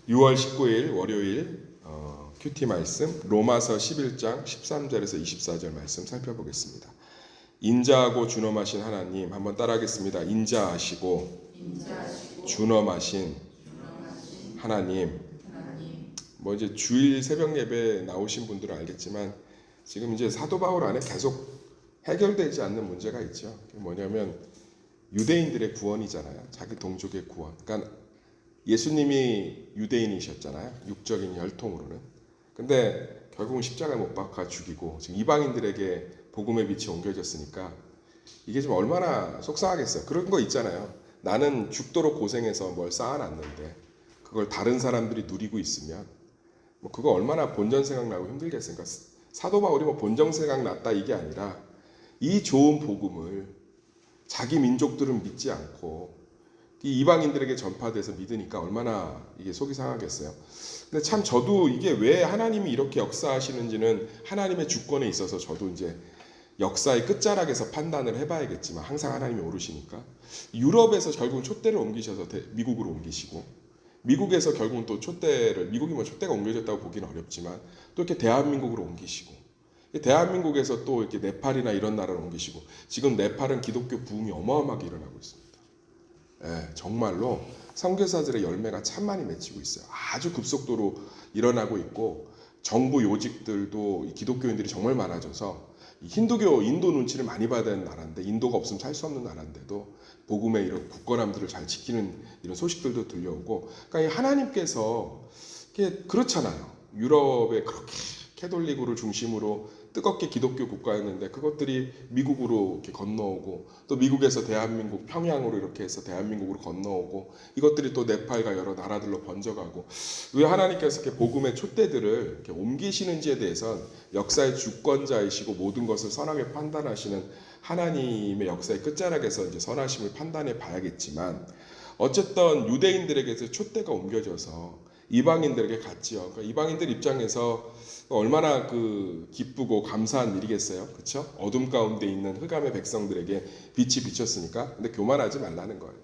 6월 19일 월요일 큐티 말씀 로마서 11장 13절에서 24절 말씀 살펴보겠습니다. 인자하고 준엄하신 하나님 한번 따라하겠습니다. 인자하시고 준엄하신 하나님. 뭐 이제 주일 새벽 예배 나오신 분들은 알겠지만 지금 이제 사도 바울 안에 계속 해결되지 않는 문제가 있죠. 뭐냐면 유대인들의 구원이잖아요. 자기 동족의 구원. 그러니까 예수님이 유대인이셨잖아요. 육적인 혈통으로는. 근데 결국은 십자가에 못 박아 죽이고 지금 이방인들에게 복음의 빛이 옮겨졌으니까 이게 좀 얼마나 속상하겠어요. 그런 거 있잖아요. 나는 죽도록 고생해서 뭘 쌓아놨는데 그걸 다른 사람들이 누리고 있으면 뭐 그거 얼마나 본전 생각나고 힘들겠어요. 그러니까 사도 바울이 뭐 본전 생각났다 이게 아니라 이 좋은 복음을 자기 민족들은 믿지 않고 이 이방인들에게 전파돼서 믿으니까 얼마나 이게 속이 상하겠어요. 근데 참 저도 이게 왜 하나님이 이렇게 역사하시는지는 하나님의 주권에 있어서 저도 이제 역사의 끝자락에서 판단을 해봐야겠지만 항상 하나님이 오르시니까 유럽에서 결국은 촛대를 옮기셔서 미국으로 옮기시고 미국에서 결국은 또 촛대를 미국이 뭐 촛대가 옮겨졌다고 보기는 어렵지만 또 이렇게 대한민국으로 옮기시고 대한민국에서 또 이렇게 네팔이나 이런 나라로 옮기시고 지금 네팔은 기독교 부흥이 어마어마하게 일어나고 있습니다. 예, 정말로 선교사들의 열매가 참 많이 맺히고 있어요. 아주 급속도로 일어나고 있고 정부 요직들도 기독교인들이 정말 많아져서 힌두교 인도 눈치를 많이 봐야 되는 나라인데 인도가 없으면 살 수 없는 나라인데도 복음의 이런 굳건함들을 잘 지키는 이런 소식들도 들려오고 그러니까 하나님께서 그렇잖아요. 유럽에 그렇게 캐톨릭을 중심으로 뜨겁게 기독교 국가였는데 그것들이 미국으로 이렇게 건너오고 또 미국에서 대한민국 평양으로 이렇게 해서 대한민국으로 건너오고 이것들이 또 네팔과 여러 나라들로 번져가고 왜 하나님께서 이렇게 복음의 촛대들을 이렇게 옮기시는지에 대해서는 역사의 주권자이시고 모든 것을 선하게 판단하시는 하나님의 역사의 끝자락에서 이제 선하심을 판단해 봐야겠지만 어쨌든 유대인들에게서 촛대가 옮겨져서 이방인들에게 갔지요. 그러니까 이방인들 입장에서 얼마나 기쁘고 감사한 일이겠어요. 그렇죠? 어둠 가운데 있는 흑암의 백성들에게 빛이 비쳤으니까. 근데 교만하지 말라는 거예요.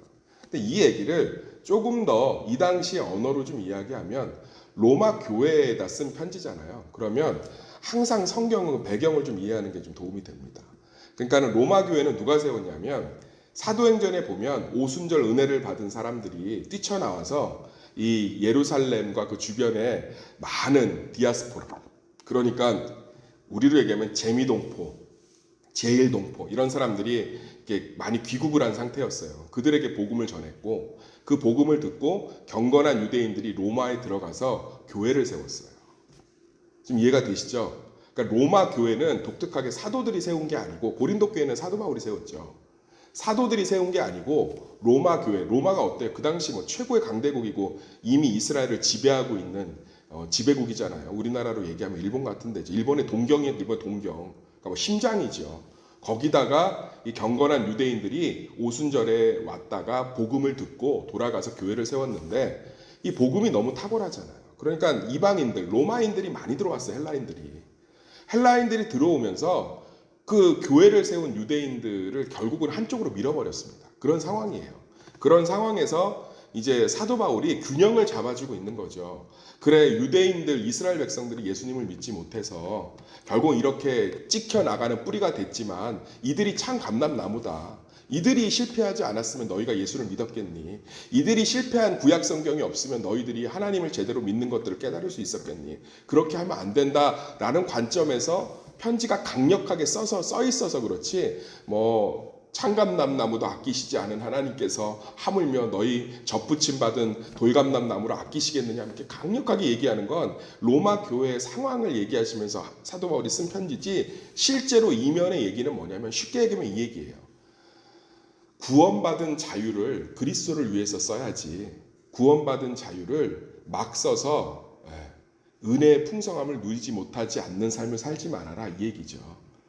근데 이 얘기를 조금 더 이 당시의 언어로 좀 이야기하면 로마 교회에다 쓴 편지잖아요. 그러면 항상 성경의 배경을 좀 이해하는 게 좀 도움이 됩니다. 그러니까는 로마 교회는 누가 세웠냐면 사도행전에 보면 오순절 은혜를 받은 사람들이 뛰쳐나와서 이 예루살렘과 그 주변에 많은 디아스포라, 그러니까 우리로 얘기하면 재미동포, 제일동포 이런 사람들이 이렇게 많이 귀국을 한 상태였어요. 그들에게 복음을 전했고 그 복음을 듣고 경건한 유대인들이 로마에 들어가서 교회를 세웠어요. 지금 이해가 되시죠? 그러니까 로마 교회는 독특하게 사도들이 세운 게 아니고 고린도 교회는 사도 바울이 세웠죠. 사도들이 세운 게 아니고 로마 교회, 로마가 어때요? 그 당시 뭐 최고의 강대국이고 이미 이스라엘을 지배하고 있는 지배국이잖아요. 우리나라로 얘기하면 일본 같은 데죠. 일본의 동경이 일본 동경, 그러니까 뭐 심장이죠. 거기다가 이 경건한 유대인들이 오순절에 왔다가 복음을 듣고 돌아가서 교회를 세웠는데 이 복음이 너무 탁월하잖아요. 그러니까 이방인들, 로마인들이 많이 들어왔어요. 헬라인들이 들어오면서 그 교회를 세운 유대인들을 결국은 한쪽으로 밀어버렸습니다. 그런 상황이에요. 그런 상황에서 이제 사도 바울이 균형을 잡아주고 있는 거죠. 그래, 유대인들, 이스라엘 백성들이 예수님을 믿지 못해서 결국 이렇게 찍혀 나가는 뿌리가 됐지만 이들이 참 감람나무다. 이들이 실패하지 않았으면 너희가 예수를 믿었겠니? 이들이 실패한 구약 성경이 없으면 너희들이 하나님을 제대로 믿는 것들을 깨달을 수 있었겠니? 그렇게 하면 안 된다라는 관점에서 편지가 강력하게 써 있어서 그렇지 뭐 창감남나무도 아끼시지 않은 하나님께서 하물며 너희 접붙임 받은 돌감남나무를 아끼시겠느냐 이렇게 강력하게 얘기하는 건 로마 교회의 상황을 얘기하시면서 사도 바울이 쓴 편지지 실제로 이면의 얘기는 뭐냐면 쉽게 얘기하면 이 얘기예요. 구원받은 자유를 그리스도를 위해서 써야지 구원받은 자유를 막 써서 은혜의 풍성함을 누리지 못하지 않는 삶을 살지 말아라 이 얘기죠.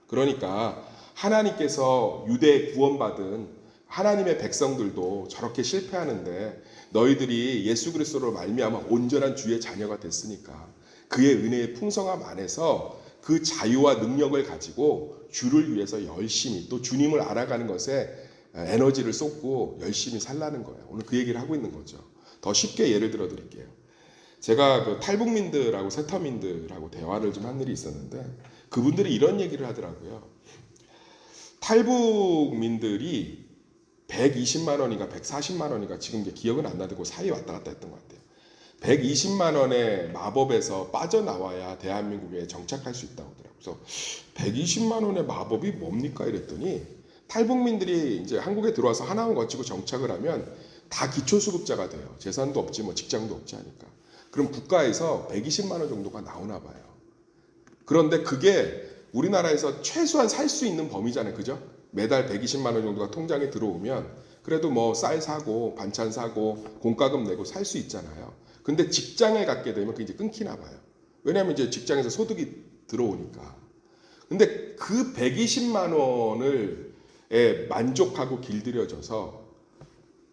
그러니까 하나님께서 유대 구원받은 하나님의 백성들도 저렇게 실패하는데 너희들이 예수 그리스도로 말미암아 온전한 주의 자녀가 됐으니까 그의 은혜의 풍성함 안에서 그 자유와 능력을 가지고 주를 위해서 열심히 또 주님을 알아가는 것에 에너지를 쏟고 열심히 살라는 거예요. 오늘 그 얘기를 하고 있는 거죠. 더 쉽게 예를 들어 드릴게요. 제가 그 탈북민들하고 세터민들하고 대화를 좀 한 일이 있었는데 그분들이 이런 얘기를 하더라고요. 탈북민들이 120만 원인가 140만 원인가 지금 이제 기억은 안 나고 사이에 왔다 갔다 했던 것 같아요. 120만 원의 마법에서 빠져나와야 대한민국에 정착할 수 있다고 하더라고요. 그래서 120만 원의 마법이 뭡니까 이랬더니 탈북민들이 이제 한국에 들어와서 하나만 거치고 정착을 하면 다 기초수급자가 돼요. 재산도 없지 뭐 직장도 없지 하니까. 그럼 국가에서 120만 원 정도가 나오나 봐요. 그런데 그게 우리나라에서 최소한 살 수 있는 범위잖아요. 그죠? 매달 120만 원 정도가 통장에 들어오면 그래도 뭐 쌀 사고 반찬 사고 공과금 내고 살 수 있잖아요. 근데 직장에 갖게 되면 그게 이제 끊기나 봐요. 왜냐하면 이제 직장에서 소득이 들어오니까. 근데 그 120만 원을 만족하고 길들여져서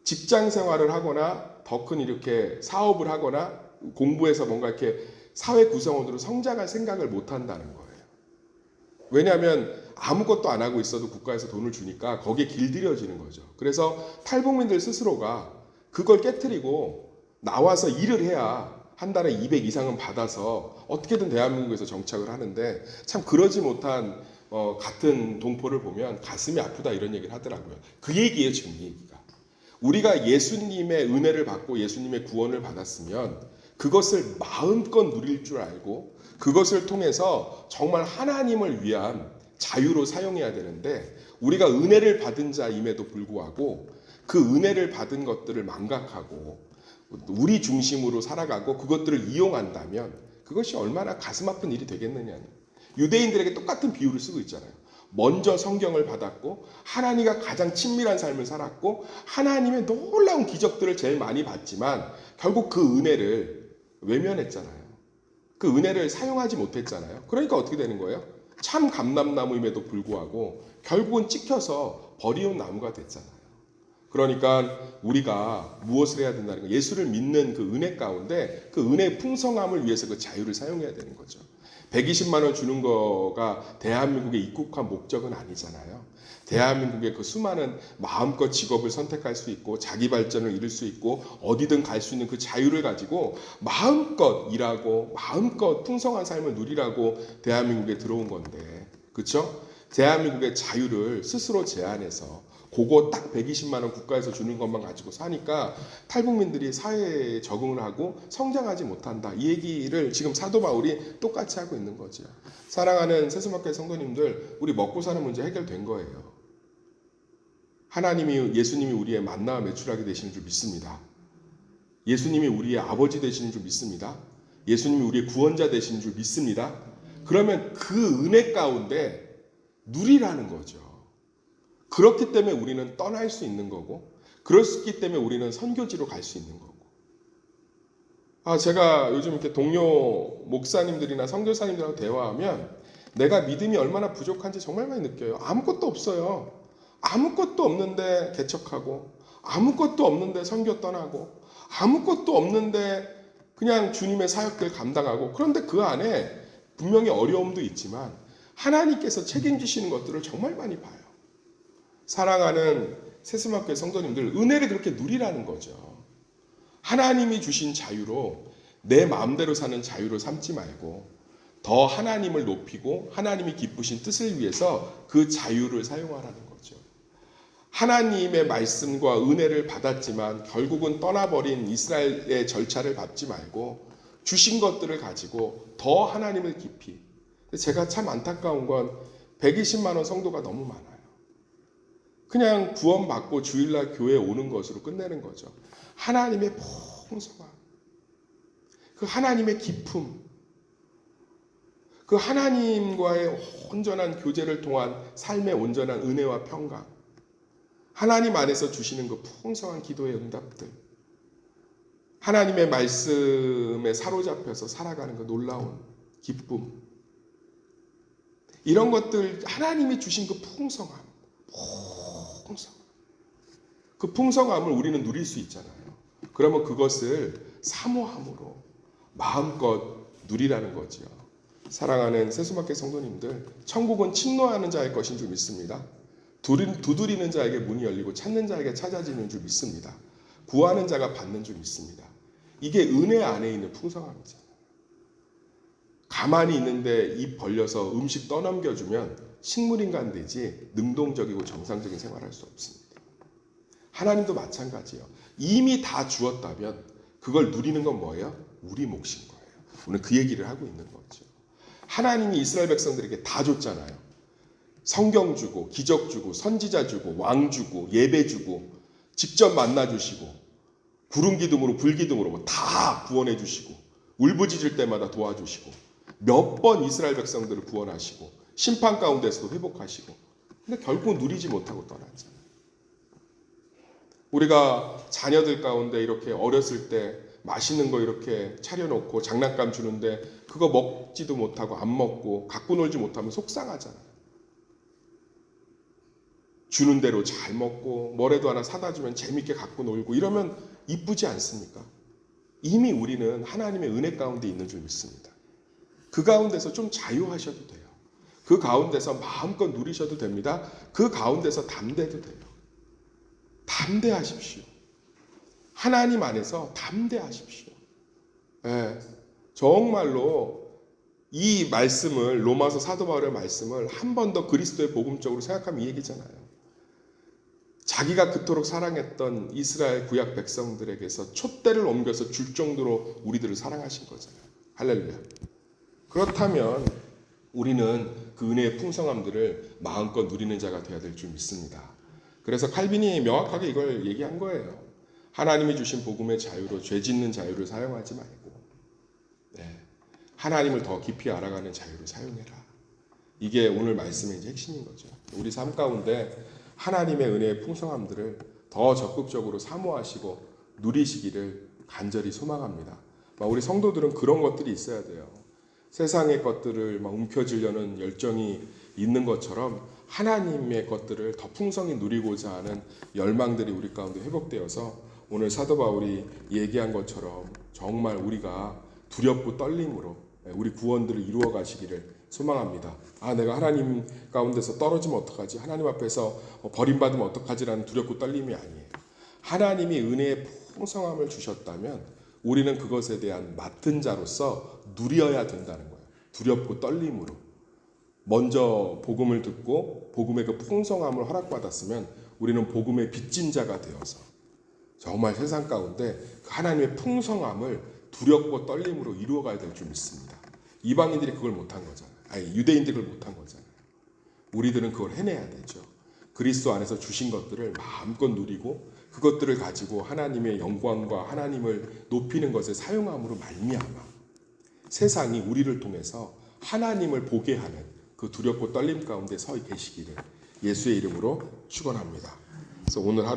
직장 생활을 하거나 더 큰 이렇게 사업을 하거나 공부해서 뭔가 이렇게 사회 구성원으로 성장할 생각을 못 한다는 거예요. 왜냐하면 아무것도 안 하고 있어도 국가에서 돈을 주니까 거기에 길들여지는 거죠. 그래서 탈북민들 스스로가 그걸 깨트리고 나와서 일을 해야 한 달에 200 이상은 받아서 어떻게든 대한민국에서 정착을 하는데 참 그러지 못한 같은 동포를 보면 가슴이 아프다 이런 얘기를 하더라고요. 그 얘기예요 지금 이 얘기가. 우리가 예수님의 은혜를 받고 예수님의 구원을 받았으면 그것을 마음껏 누릴 줄 알고 그것을 통해서 정말 하나님을 위한 자유로 사용해야 되는데 우리가 은혜를 받은 자임에도 불구하고 그 은혜를 받은 것들을 망각하고 우리 중심으로 살아가고 그것들을 이용한다면 그것이 얼마나 가슴 아픈 일이 되겠느냐는 유대인들에게 똑같은 비유를 쓰고 있잖아요. 먼저 성경을 받았고 하나님과 가장 친밀한 삶을 살았고 하나님의 놀라운 기적들을 제일 많이 봤지만 결국 그 은혜를 외면했잖아요. 그 은혜를 사용하지 못했잖아요. 그러니까 어떻게 되는 거예요? 참 감람나무임에도 불구하고 결국은 찍혀서 버리운 나무가 됐잖아요. 그러니까 우리가 무엇을 해야 된다는 거예요? 예수를 믿는 그 은혜 가운데 그 은혜의 풍성함을 위해서 그 자유를 사용해야 되는 거죠. 120만 원 주는 거가 대한민국에 입국한 목적은 아니잖아요. 대한민국의 그 수많은 마음껏 직업을 선택할 수 있고 자기 발전을 이룰 수 있고 어디든 갈 수 있는 그 자유를 가지고 마음껏 일하고 마음껏 풍성한 삶을 누리라고 대한민국에 들어온 건데 그렇죠? 대한민국의 자유를 스스로 제한해서 그거 딱 120만 원 국가에서 주는 것만 가지고 사니까 탈북민들이 사회에 적응을 하고 성장하지 못한다. 이 얘기를 지금 사도 바울이 똑같이 하고 있는 거죠. 사랑하는 세수마켓 성도님들, 우리 먹고 사는 문제 해결된 거예요. 하나님이 예수님이 우리의 만나와 매출하게 되시는 줄 믿습니다. 예수님이 우리의 아버지 되시는 줄 믿습니다. 예수님이 우리의 구원자 되시는 줄 믿습니다. 그러면 그 은혜 가운데 누리라는 거죠. 그렇기 때문에 우리는 떠날 수 있는 거고 그렇기 때문에 우리는 선교지로 갈 수 있는 거고 제가 요즘 이렇게 동료 목사님들이나 선교사님들하고 대화하면 내가 믿음이 얼마나 부족한지 정말 많이 느껴요. 아무것도 없어요. 아무것도 없는데 개척하고 아무것도 없는데 선교 떠나고 아무것도 없는데 그냥 주님의 사역들 감당하고 그런데 그 안에 분명히 어려움도 있지만 하나님께서 책임지시는 것들을 정말 많이 봐요. 사랑하는 세스마교회 성도님들 은혜를 그렇게 누리라는 거죠. 하나님이 주신 자유로 내 마음대로 사는 자유를 삼지 말고 더 하나님을 높이고 하나님이 기쁘신 뜻을 위해서 그 자유를 사용하라는 거죠. 하나님의 말씀과 은혜를 받았지만 결국은 떠나버린 이스라엘의 절차를 밟지 말고 주신 것들을 가지고 더 하나님을 깊이. 제가 참 안타까운 건 120만 원 성도가 너무 많아요. 그냥 구원받고 주일날 교회에 오는 것으로 끝내는 거죠. 하나님의 풍성함, 그 하나님의 기품, 그 하나님과의 온전한 교제를 통한 삶의 온전한 은혜와 평강, 하나님 안에서 주시는 그 풍성한 기도의 응답들, 하나님의 말씀에 사로잡혀서 살아가는 그 놀라운 기쁨, 이런 것들 하나님이 주신 그 풍성함, 그 풍성함을 우리는 누릴 수 있잖아요. 그러면 그것을 사모함으로 마음껏 누리라는 거죠. 사랑하는 세수마켓 성도님들, 천국은 침노하는 자의 것인 줄 믿습니다. 두드리는 자에게 문이 열리고 찾는 자에게 찾아지는 줄 믿습니다. 구하는 자가 받는 줄 믿습니다. 이게 은혜 안에 있는 풍성함이잖아요. 가만히 있는데 입 벌려서 음식 떠넘겨주면 식물인간 되지 능동적이고 정상적인 생활을 할 수 없습니다. 하나님도 마찬가지예요. 이미 다 주었다면 그걸 누리는 건 뭐예요? 우리 몫인 거예요. 오늘 그 얘기를 하고 있는 거죠. 하나님이 이스라엘 백성들에게 다 줬잖아요. 성경 주고, 기적 주고, 선지자 주고, 왕 주고, 예배 주고, 직접 만나 주시고, 구름 기둥으로 불 기둥으로 다 구원해 주시고, 울부짖을 때마다 도와주시고, 몇 번 이스라엘 백성들을 구원하시고, 심판 가운데서도 회복하시고, 근데 결국 누리지 못하고 떠났잖아요. 우리가 자녀들 가운데 이렇게 어렸을 때 맛있는 거 이렇게 차려놓고 장난감 주는데 그거 먹지도 못하고 안 먹고 갖고 놀지 못하면 속상하잖아요. 주는 대로 잘 먹고 뭐라도 하나 사다 주면 재밌게 갖고 놀고 이러면 이쁘지 않습니까? 이미 우리는 하나님의 은혜 가운데 있는 줄 믿습니다. 그 가운데서 좀 자유하셔도 돼요. 그 가운데서 마음껏 누리셔도 됩니다. 그 가운데서 담대도 돼요. 담대하십시오. 하나님 안에서 담대하십시오. 네, 정말로 이 말씀을 로마서 사도 바울의 말씀을 한 번 더 그리스도의 복음적으로 생각하면 이 얘기잖아요. 자기가 그토록 사랑했던 이스라엘 구약 백성들에게서 촛대를 옮겨서 줄 정도로 우리들을 사랑하신 거잖아요. 할렐루야. 그렇다면 우리는 그 은혜의 풍성함들을 마음껏 누리는 자가 되어야 될 줄 믿습니다. 그래서 칼빈이 명확하게 이걸 얘기한 거예요. 하나님이 주신 복음의 자유로 죄 짓는 자유를 사용하지 말고 하나님을 더 깊이 알아가는 자유를 사용해라. 이게 오늘 말씀의 이제 핵심인 거죠. 우리 삶 가운데 하나님의 은혜의 풍성함들을 더 적극적으로 사모하시고 누리시기를 간절히 소망합니다. 우리 성도들은 그런 것들이 있어야 돼요. 세상의 것들을 움켜쥐려는 열정이 있는 것처럼 하나님의 것들을 더 풍성히 누리고자 하는 열망들이 우리 가운데 회복되어서 오늘 사도 바울이 얘기한 것처럼 정말 우리가 두렵고 떨림으로 우리 구원들을 이루어 가시기를 소망합니다. 내가 하나님 가운데서 떨어지면 어떡하지? 하나님 앞에서 버림받으면 어떡하지라는 두렵고 떨림이 아니에요. 하나님이 은혜의 풍성함을 주셨다면 우리는 그것에 대한 맡은 자로서 누려야 된다는 거예요. 두렵고 떨림으로. 먼저 복음을 듣고 복음의 그 풍성함을 허락받았으면 우리는 복음의 빚진 자가 되어서 정말 세상 가운데 그 하나님의 풍성함을 두렵고 떨림으로 이루어가야 될 줄 믿습니다. 이방인들이 그걸 못한 거잖아요. 유대인들이 그걸 못한 거잖아요. 우리들은 그걸 해내야 되죠. 그리스도 안에서 주신 것들을 마음껏 누리고 그것들을 가지고 하나님의 영광과 하나님을 높이는 것에 사용함으로 말미암아 세상이 우리를 통해서 하나님을 보게 하는 그 두렵고 떨림 가운데 서 계시기를 예수의 이름으로 축원합니다. 그래서 오늘 하루